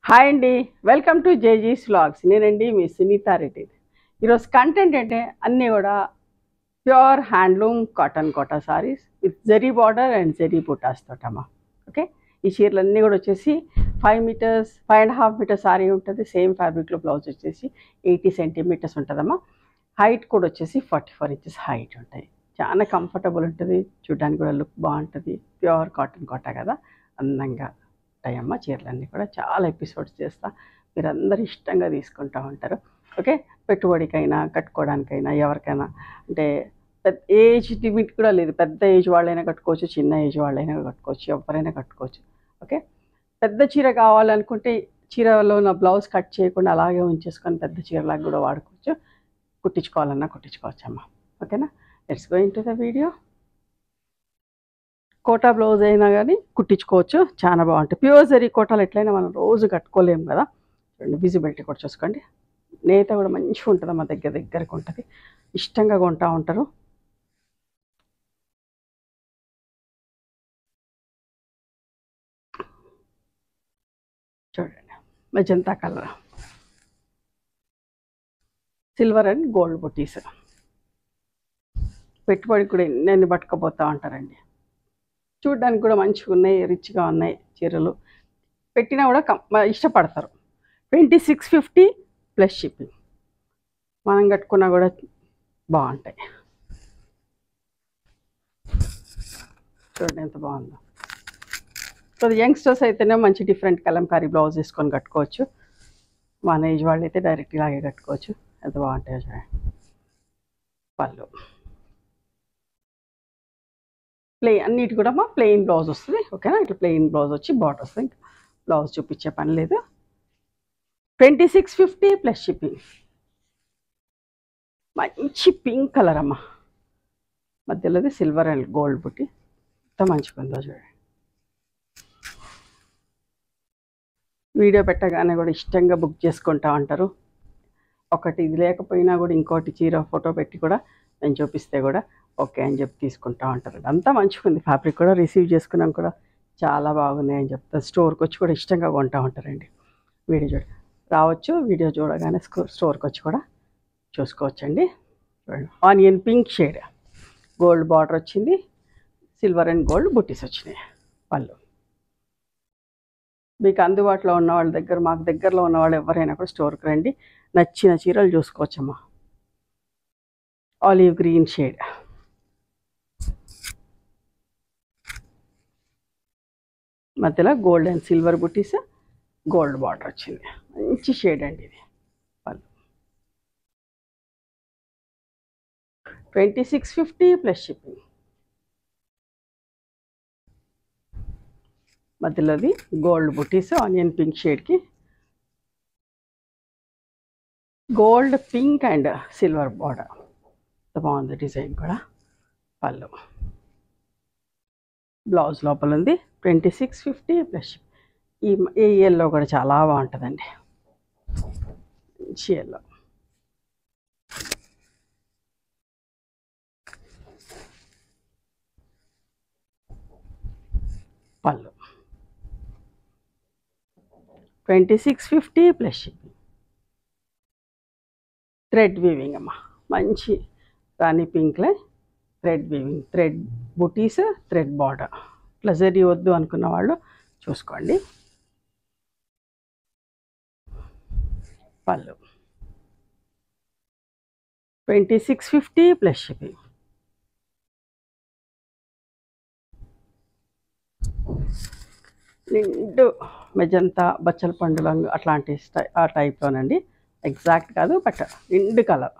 Hi అండి, welcome to జేజీస్ vlogs. నేనండి మీ సునీత రెడ్డి. ఈరోజు కంటెంట్ అంటే అన్నీ కూడా pure handloom cotton Kota saris with zari border and zari butas తోటమ్మా. ఓకే, ఈ చీరలన్నీ కూడా వచ్చేసి 5 మీటర్స్ 5.5 మీటర్ సారీ ఉంటుంది. సేమ్ ఫ్యాబ్రిక్లో బ్లౌజ్ వచ్చేసి 80 సెంటీమీటర్స్ ఉంటుందమ్మా. హైట్ కూడా వచ్చేసి 44 ఇంచెస్ హైట్ ఉంటాయి. చాలా కంఫర్టబుల్ ఉంటుంది, చూడడానికి కూడా లుక్ బాగుంటుంది. ప్యూర్ కాటన్ కోటా కదా, అందంగా ఉంటాయమ్మ. చీరలన్నీ కూడా చాలా ఎపిసోడ్స్ చేస్తా, మీరందరూ ఇష్టంగా తీసుకుంటూ ఉంటారు. ఓకే, పెట్టుబడికైనా కట్టుకోవడానికైనా ఎవరికైనా అంటే పెద్ద ఏజ్ లిమిట్ కూడా లేదు. పెద్ద ఏజ్ వాళ్ళైనా కట్టుకోవచ్చు, చిన్న ఏజ్ వాళ్ళైనా కట్టుకోవచ్చు, ఎవరైనా కట్టుకోవచ్చు. ఓకే, పెద్ద చీర కావాలనుకుంటే చీరలో ఉన్న బ్లౌజ్ కట్ చేయకుండా అలాగే ఉంచేసుకొని పెద్ద చీరలాగా కూడా వాడుకోవచ్చు. కుట్టించుకోవాలన్నా కుట్టించుకోవచ్చమ్మా. ఓకేనా, let's go into the video. Kota blouse అయినా కానీ కుట్టించుకోవచ్చు, చాలా బాగుంటాయి. ప్యూర్ జరీ కోటాలు ఎట్లయినా మనం రోజు కట్టుకోలేము కదా. చూడండి, విజిబిలిటీ కూడా చూసుకోండి. నేత కూడా మంచిగా ఉంటుంది, మా దగ్గరకు ఉంటుంది, ఇష్టంగా కొంటూ ఉంటారు. చూడండి, magenta colour, silver and gold బుటీస్. పెట్టుబడి కూడా ఎన్ని పట్టుకుపోతూ ఉంటారండి. చూడడానికి కూడా మంచిగా ఉన్నాయి, రిచ్గా ఉన్నాయి చీరలు. పెట్టినా కూడా ఇష్టపడతారు. 2650 ప్లస్ షిప్పింగ్. మనం కట్టుకున్నా కూడా బాగుంటాయి. చూడండి ఎంత బాగుందో. సో యంగ్స్టర్స్ అయితేనే మంచి డిఫరెంట్ కలంకారీ బ్లౌజ్ వేసుకొని కట్టుకోవచ్చు. మన ఏజ్ వాళ్ళు అయితే డైరెక్ట్ ఇలాగే కట్టుకోవచ్చు. ఎంత బాగుంటాయో చూడండి. పళ్ళు అన్నిటి కూడా ప్లెయిన్ బ్లౌజ్ వస్తుంది. ఓకేనా, ఇట్లా ప్లెయిన్ బ్లౌజ్ వచ్చి బార్డర్ వస్తుంది. ఇంకా బ్లౌజ్ చూపించే పని లేదు. 2650 ప్లస్ షిప్పింగ్. మంచి పింక్ కలర్ అమ్మ, మధ్యలోది సిల్వర్ అండ్ గోల్డ్ బుట్టి. ఎంత మంచిగా ఉందో చూడండి. వీడియో పెట్టగానే కూడా ఇష్టంగా బుక్ చేసుకుంటా ఉంటారు. ఒకటి ఇది లేకపోయినా కూడా ఇంకోటి చీర ఫోటో పెట్టి కూడా నేను చూపిస్తే కూడా ఓకే అని చెప్పి తీసుకుంటా ఉంటారు. అంతా మంచిగా ఉంది. ఫ్యాబ్రిక్ కూడా రిసీవ్ చేసుకున్నాం కూడా చాలా బాగున్నాయి అని చెప్తారు. స్టోర్కి వచ్చి కూడా ఇష్టంగా కొంటూ ఉంటారండి. వీడియో రావచ్చు, వీడియో చూడగానే స్టోర్కి వచ్చి కూడా చూసుకోవచ్చండి. చూడండి, onion pink shade, gold border వచ్చింది, సిల్వర్ అండ్ గోల్డ్ బుట్టీస్ వచ్చినాయి. పళ్ళు మీకు అందుబాటులో ఉన్న వాళ్ళ దగ్గర, మాకు దగ్గరలో ఉన్న వాళ్ళు ఎవరైనా కూడా స్టోర్కి రండి, నచ్చిన చీరలు చూసుకోవచ్చమ్మా. ఆలివ్ గ్రీన్ షేడ్, మధ్యలో gold and silver buttis, gold border వచ్చింది. మంచి షేడ్ అండి ఇది. పళ్ళు 2650 ప్లస్ షిప్పింగ్. మధ్యలోది గోల్డ్ బుట్టీస్, ఆనియన్ పింక్ షేడ్కి gold pink and silver border. బాగుంది డిజైన్ కూడా. పళ్ళు బ్లౌజ్ లోపల ఉంది. 2650 ప్లస్. ఈ ఎల్లో కూడా చాలా బాగుంటుందండి, మంచి ఎల్లో. పళ్ళు 2650 ప్లస్ షిప్పింగ్. థ్రెడ్ వీవింగ్ అమ్మ, మంచి రాణి పింక్లే థ్రెడ్ వీవింగ్, థ్రెడ్ బుటీస్, థ్రెడ్ బార్డర్. ఇట్లా జరీ వద్దు అనుకున్న వాళ్ళు చూసుకోండి. పళ్ళు 2650 ప్లస్ షిప్పింగ్. నిండు మెజంతా బచ్చల పండు రంగు అట్లాంటి ఆ టైప్లోనండి. ఎగ్జాక్ట్ కాదు, బట్ నిండు కలర్,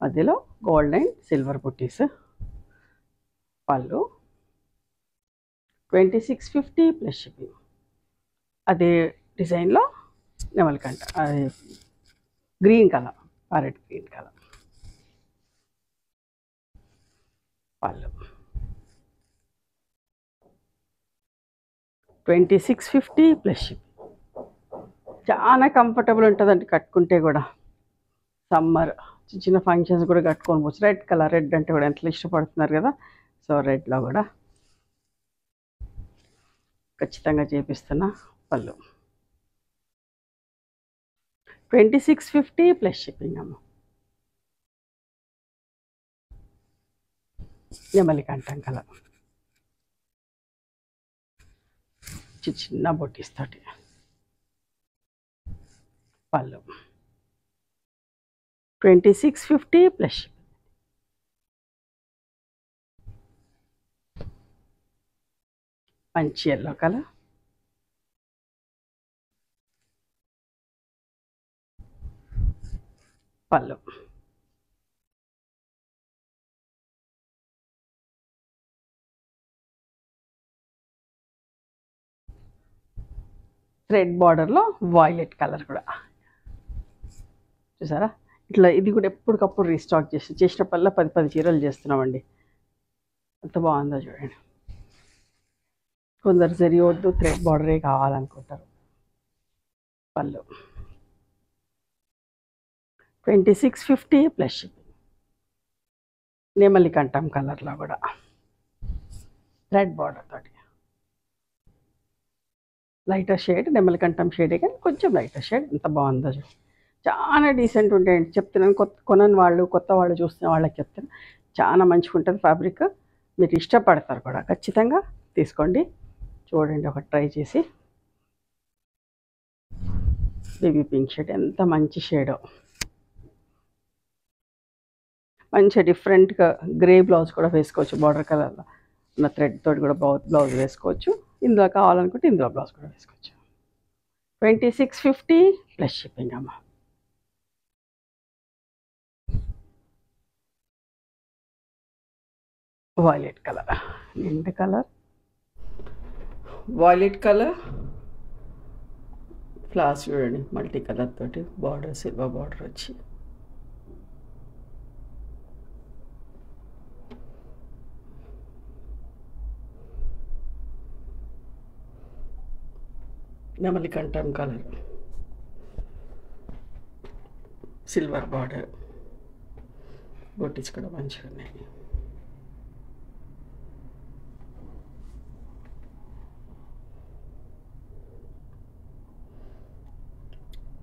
మధ్యలో గోల్డ్ అండ్ సిల్వర్ బుట్టీస్. పళ్ళు 2650 ప్లస్ షిప్పింగ్. అదే డిజైన్లో నెమలికంట, అది green colour, parrot green colour. పళ్ళు 2650 ప్లస్ షిప్పింగ్. చాలా కంఫర్టబుల్ ఉంటుందండి కట్టుకుంటే కూడా. సమ్మర్ చిన్న ఫంక్షన్స్ కూడా కట్టుకొని పోవచ్చు. రెడ్ కలర్, రెడ్ అంటే కూడా ఎంత ఇష్టపడుతున్నారు కదా. సో రెడ్లో కూడా ఖచ్చితంగా చేపిస్తున్నా. పళ్ళు 2650 ప్లస్ షిప్పింగ్ అమ్మ. నెమలికంఠం కలర్ చిన్న బొట్టీస్ తోటి. పళ్ళు 2650 ప్లస్ షిప్పింగ్. మంచి ఎల్లో కలర్. పళ్ళు థ్రెడ్ బార్డర్లో వాయిలెట్ కలర్ కూడా చూసారా. ఇట్లా ఇది కూడా ఎప్పటికప్పుడు రీస్టాక్ చేసినప్పుడల్లా 10 చీరలు చేస్తున్నామండి. ఎంత బాగుందో చూడండి. కొందరు జరీ వద్దు థ్రెడ్ బార్డరే కావాలనుకుంటారు. పళ్ళు 2650 ప్లస్ షిప్పింగ్. నెమలికంఠం కలర్లో కూడా థ్రెడ్ బార్డర్ తోటి. లైటర్ షేడ్ నెమలికంఠం షేడే కానీ కొంచెం లైటర్ షేడ్. ఎంత బాగుందో చాలా డీసెంట్ ఉంటాయండి చెప్తున్నాను. కొనని వాళ్ళు కొత్త వాళ్ళు చూస్తున్న వాళ్ళకి చెప్తాను. చాలా మంచిగా ఉంటుంది ఫ్యాబ్రిక్. మీరు ఇష్టపడతారు కూడా. ఖచ్చితంగా తీసుకోండి. చూడండి ఒకటి ట్రై చేసి. బేబీ పింక్ షేడ్ ఎంత మంచి షేడో. మంచి డిఫరెంట్గా గ్రే బ్లౌజ్ కూడా వేసుకోవచ్చు. బార్డర్ కలర్లో ఉన్న థ్రెడ్ తోటి కూడా బ్లౌజ్ వేసుకోవచ్చు. ఇందులో కావాలనుకుంటే ఇందులో బ్లౌజ్ కూడా వేసుకోవచ్చు. 2650 ప్లస్ షిప్పింగ్ అమ్మ. వాయిలెట్ కలర్ నిండు కలర్. వాయిలెట్ కలర్ ఫ్లవర్స్ చూడండి మల్టీ కలర్ తోటి బార్డర్ సిల్వర్ బార్డర్ వచ్చి. నెమలికంఠం కలర్ సిల్వర్ బార్డర్. బొట్టిస్ కూడా మంచిగా ఉన్నాయి.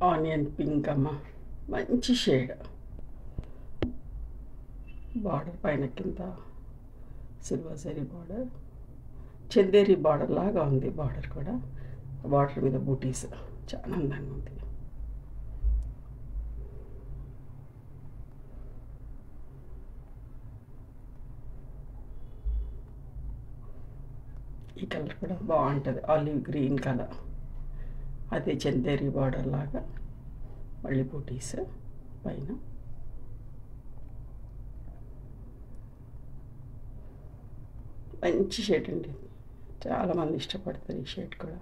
ఆనియన్ పింక్ అమ్మ మంచి షేడ్. బార్డర్ పైన కింద silver zari border. Chanderi border లాగా ఉంది బార్డర్ కూడా. బార్డర్ మీద బూటీస్ చాలా అందంగా ఉంది. ఈ కలర్ కూడా బాగుంటుంది. Olive green colour. అదే చందేరి బార్డర్ లాగా మళ్ళీ బూటీస్ పైన. మంచి షేడ్ అండి. చాలామంది ఇష్టపడతారు ఈ షేడ్ కూడా.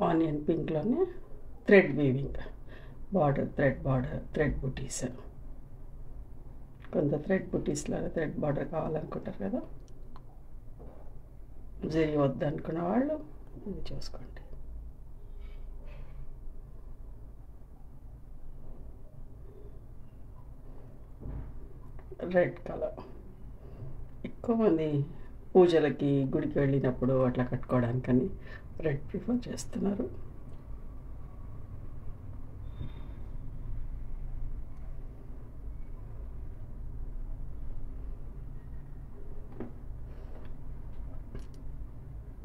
ఆనియన్ పింక్లోనే thread weaving border. Thread butis. కొంత థ్రెడ్ బూటీస్ లాగా థ్రెడ్ బార్డర్ కావాలనుకుంటారు కదా. జరీ వద్దనుకున్న వాళ్ళు ఇది చూసుకోండి. రెడ్ కలర్ ఎక్కువ మంది పూజలకి గుడికి వెళ్ళినప్పుడు అట్లా కట్టుకోవడానికని రెడ్ ప్రిఫర్ చేస్తున్నారు.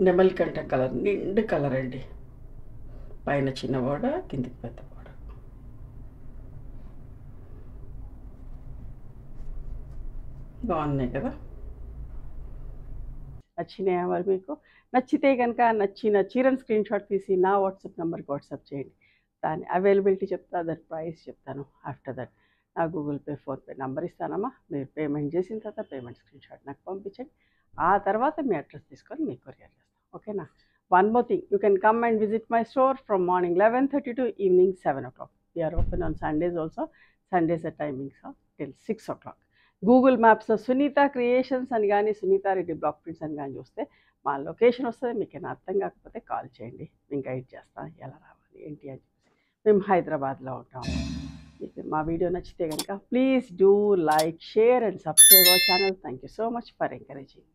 నెమలికంఠం కలర్ నిండు కలర్ అండి. పైన చిన్న బార్డర్ కిందికి పెద్ద బార్డర్. బాగున్నాయి కదా. నచ్చినాయా మరి మీకు? నచ్చితే కనుక నచ్చిన చీరను స్క్రీన్ షాట్ తీసి నా వాట్సాప్ నెంబర్కి వాట్సాప్ చేయండి. దాని అవైలబిలిటీ చెప్తా, దాని ప్రైస్ చెప్తాను. ఆఫ్టర్ దట్ నా గూగుల్ పే ఫోన్పే నెంబర్ ఇస్తానమ్మా. మీరు పేమెంట్ చేసిన తర్వాత పేమెంట్ స్క్రీన్ షాట్ నాకు పంపించండి. ఆ తర్వాత మీ అడ్రస్ తీసుకొని మీకు కొరియర్ చేస్తాను. ఓకేనా? One more thing, you can come and visit my store from morning 11:30 to evening 7 o'clock. We are open on Sundays also. Sundays at timings are till 6 o'clock. Google మ్యాప్స్లో Sunitha creations అని కానీ Sunitha Reddy block prints అని కానీ చూస్తే మా location వస్తుంది. మీకు ఏమైనా అర్థం కాకపోతే కాల్ చేయండి, మేము గైడ్ చేస్తాం ఎలా రావాలి ఏంటి అని చెప్పి. మేము హైదరాబాద్లో ఉంటాము. మీకు మా వీడియో నచ్చితే కనుక please do like, share and subscribe our channel. Thank you so much for encouraging.